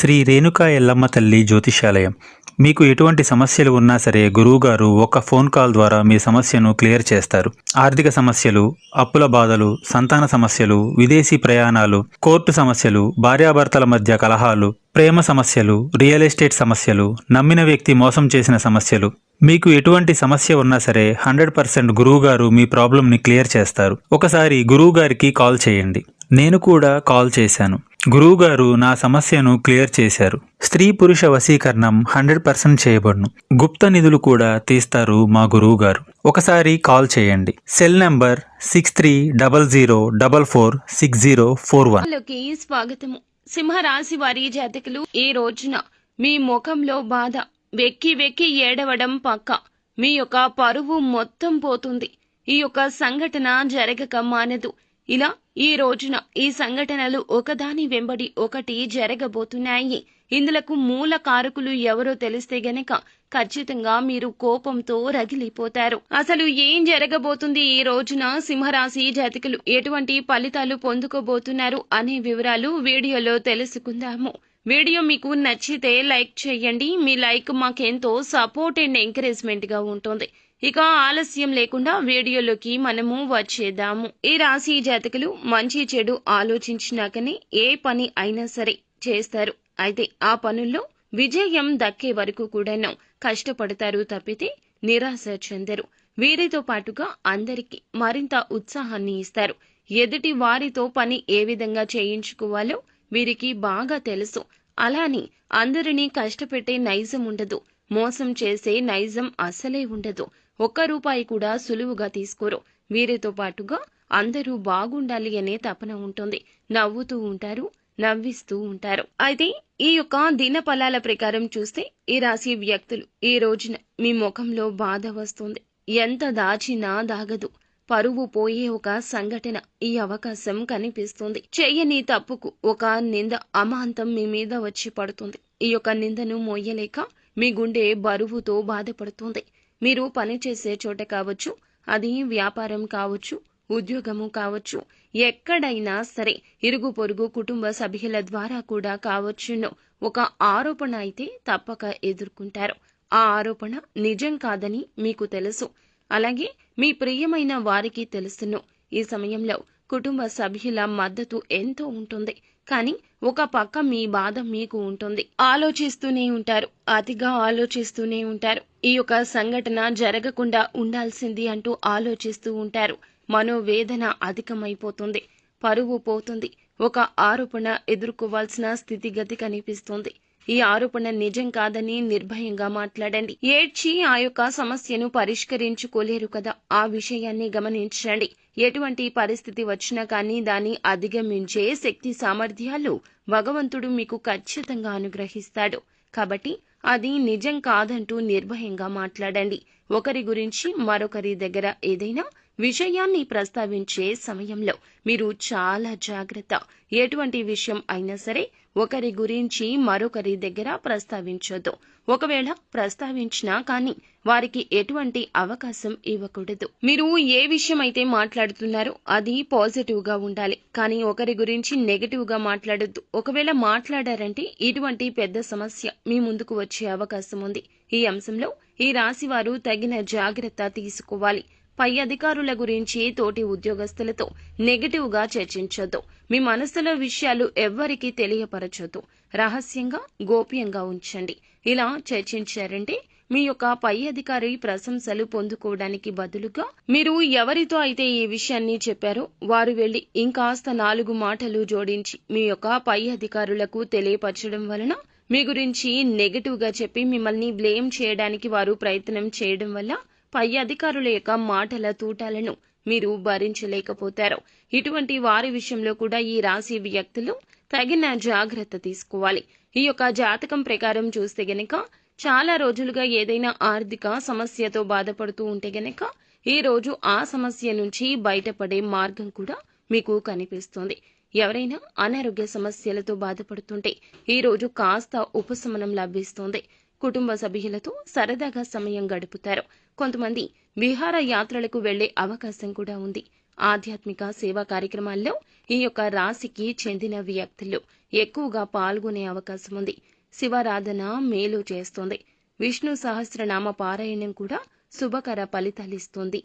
శ్రీ రేణుకా ఎల్లమ్మ తల్లి జ్యోతిషాలయం. మీకు ఎటువంటి సమస్యలు ఉన్నా సరే గురువుగారు ఒక ఫోన్ కాల్ ద్వారా మీ సమస్యను క్లియర్ చేస్తారు. ఆర్థిక సమస్యలు, అప్పుల బాధలు, సంతాన సమస్యలు, విదేశీ ప్రయాణాలు, కోర్టు సమస్యలు, భార్యాభర్తల మధ్య కలహాలు, ప్రేమ సమస్యలు, రియల్ ఎస్టేట్ సమస్యలు, నమ్మిన వ్యక్తి మోసం చేసిన సమస్యలు, మీకు ఎటువంటి సమస్య ఉన్నా సరే 100% గురువుగారు మీ ప్రాబ్లంని క్లియర్ చేస్తారు. ఒకసారి గురువుగారికి కాల్ చేయండి. నేను కూడా కాల్ చేశాను. గురువుగారు నా సమస్యను క్లియర్ చేశారు. స్త్రీ పురుష వశీకరణం 100% చేయబడును. గుప్త నిధులు కూడా తీస్తారు మా గురువుగారు. ఒకసారి కాల్ చేయండి. Cell number 6300446041. లోకి స్వాగతము. సింహరాశి వారి జాతకులు, ఈ రోజున మీ ముఖంలో బాధ, వెక్కి వెక్కి ఏడవడం పక్క. మీ యొక్క పరువు మొత్తం పోతుంది. ఈ యొక్క సంఘటన జరగక మానదు. ఇలా ఈ రోజున ఈ సంఘటనలు ఒకదాని వెంబడి ఒకటి జరగబోతున్నాయి. ఇందులకు మూల కారకులు ఎవరో తెలిస్తే గనక ఖచ్చితంగా మీరు కోపంతో రగిలిపోతారు. అసలు ఏం జరగబోతుంది, ఈ రోజున సింహరాశి జాతకులు ఎటువంటి ఫలితాలు పొందుకోబోతున్నారు అనే వివరాలు వీడియోలో తెలుసుకుందాము. వీడియో మీకు నచ్చితే లైక్ చేయండి. మీ లైక్ మాకెంతో సపోర్ట్ అండ్ ఎంకరేజ్మెంట్ గా ఉంటుంది. ఇక ఆలస్యం లేకుండా వీడియోలోకి మనము వచ్చేద్దాము. ఈ రాశి జాతకులు మంచి చెడు ఆలోచించినాకనే ఏ పని అయినా సరే చేస్తారు. అయితే ఆ పనుల్లో విజయం దక్కే వరకు కూడాను కష్టపడతారు తప్పితే నిరాశ చెందరు. వీరితో పాటుగా అందరికీ మరింత ఉత్సాహాన్ని ఇస్తారు. ఎదుటి వారితో పని ఏ విధంగా చేయించుకోవాలో వీరికి బాగా తెలుసు. అలాని అందరినీ కష్టపెట్టే నైజం ఉండదు. మోసం చేసే నైజం అసలే ఉండదు. ఒక్క రూపాయి కూడా సులువుగా తీసుకోరు. వీరితో పాటుగా అందరూ బాగుండాలి అనే తపన ఉంటుంది. నవ్వుతూ ఉంటారు, నవ్విస్తూ ఉంటారు. అయితే ఈ యొక్క దిన ఫలాల ప్రకారం చూస్తే ఈ రాశి వ్యక్తులు ఈ రోజున మీ ముఖంలో బాధ వస్తుంది. ఎంత దాచినా దాగదు. పరువు పోయే ఒక సంఘటన ఈ అవకాశం కనిపిస్తుంది. చెయ్యని తప్పుకు ఒక నింద అమాంతం మీ మీద వచ్చి పడుతుంది. ఈ యొక్క నిందను మోయలేక మీ గుండె బరువుతో బాధపడుతుంది. మీరు పనిచేసే చోట కావచ్చు, అది వ్యాపారం కావచ్చు, ఉద్యోగము కావచ్చు, ఎక్కడైనా సరే ఇరుగు పొరుగు కుటుంబ సభ్యుల ద్వారా కూడా కావచ్చును ఒక ఆరోపణ అయితే తప్పక ఎదుర్కొంటారు. ఆ ఆరోపణ నిజం కాదని మీకు తెలుసు. అలాగే మీ ప్రియమైన వారికి తెలుసును. ఈ సమయంలో కుటుంబ సభ్యుల మద్దతు ఎంతో ఉంటుంది. కానీ ఒక పక్క మీ బాధ మీకు ఉంటుంది. ఆలోచిస్తూనే ఉంటారు, అతిగా ఆలోచిస్తూనే ఉంటారు. ఈ యొక్క సంఘటన జరగకుండా ఉండాల్సింది అంటూ ఆలోచిస్తూ ఉంటారు. మనోవేదన అధికమైపోతుంది. పరువు పోతుంది. ఒక ఆరోపణ ఎదుర్కోవాల్సిన స్థితిగతి కనిపిస్తుంది. ఈ ఆరోపణ నిజం కాదని నిర్భయంగా మాట్లాడండి. ఏడ్చి ఆ యొక్క సమస్యను పరిష్కరించుకోలేరు కదా, ఆ విషయాన్ని గమనించండి. ఎటువంటి పరిస్థితి వచ్చినా కానీ దాన్ని అధిగమించే శక్తి సామర్థ్యాలు భగవంతుడు మీకు ఖచ్చితంగా అనుగ్రహిస్తాడు. కాబట్టి అది నిజం కాదంటూ నిర్భయంగా మాట్లాడండి. ఒకరి గురించి మరొకరి దగ్గర ఏదైనా విషయాన్ని ప్రస్తావించే సమయంలో మీరు చాలా జాగ్రత్త. ఎటువంటి విషయం అయినా సరే ఒకరి గురించి మరొకరి దగ్గర ప్రస్తావించొద్దు. ఒకవేళ ప్రస్తావించినా కానీ వారికి ఎటువంటి అవకాశం ఇవ్వకూడదు. మీరు ఏ విషయం అయితే మాట్లాడుతున్నారో అది పాజిటివ్ గా ఉండాలి, కానీ ఒకరి గురించి నెగటివ్ గా మాట్లాడొద్దు. ఒకవేళ మాట్లాడారంటే ఇటువంటి పెద్ద సమస్య మీ ముందుకు వచ్చే అవకాశం ఉంది. ఈ అంశంలో ఈ రాశి వారు తగిన జాగ్రత్త తీసుకోవాలి. పై అధికారుల గురించి తోటి ఉద్యోగస్తులతో నెగటివ్ గా చర్చించొద్దు. మీ మనసులో విషయాలు ఎవ్వరికీ తెలియపరచొద్దు. రహస్యంగా గోప్యంగా ఉంచండి. ఇలా చర్చించారంటే మీ యొక్క పై అధికారి ప్రశంసలు పొందుకోవడానికి బదులుగా మీరు ఎవరితో అయితే ఈ విషయాన్ని చెప్పారో వారు వెళ్లి ఇంకాస్త 4 మాటలు జోడించి మీ యొక్క పై అధికారులకు తెలియపరచడం వలన మీ గురించి నెగటివ్ గా చెప్పి మిమ్మల్ని బ్లేమ్ చేయడానికి వారు ప్రయత్నం చేయడం వల్ల పై అధికారుల యొక్క మాటల తూటాలను మీరు భరించలేకపోతారు. ఇటువంటి వారి విషయంలో కూడా ఈ రాశి వ్యక్తులు తగిన జాగ్రత్త తీసుకోవాలి. ఈ యొక్క జాతకం ప్రకారం చూస్తే గనక చాలా రోజులుగా ఏదైనా ఆర్థిక సమస్యతో బాధపడుతూ ఉంటే గనక ఈ రోజు ఆ సమస్య నుంచి బయటపడే మార్గం కూడా మీకు కనిపిస్తుంది. ఎవరైనా అనారోగ్య సమస్యలతో బాధపడుతుంటే ఈ రోజు కాస్త ఉపశమనం లభిస్తుంది. కుటుంబ సభ్యులతో సరదాగా సమయం గడుపుతారు. కొంతమంది విహార యాత్రలకు వెళ్లే అవకాశం కూడా ఉంది. ఆధ్యాత్మిక సేవా కార్యక్రమాల్లో ఈ యొక్క రాశికి చెందిన వ్యక్తులు ఎక్కువగా పాల్గొనే అవకాశం ఉంది. శివారాధన మేలు చేస్తుంది. విష్ణు సహస్రనామ పారాయణం కూడా శుభకర ఫలితాలిస్తుంది.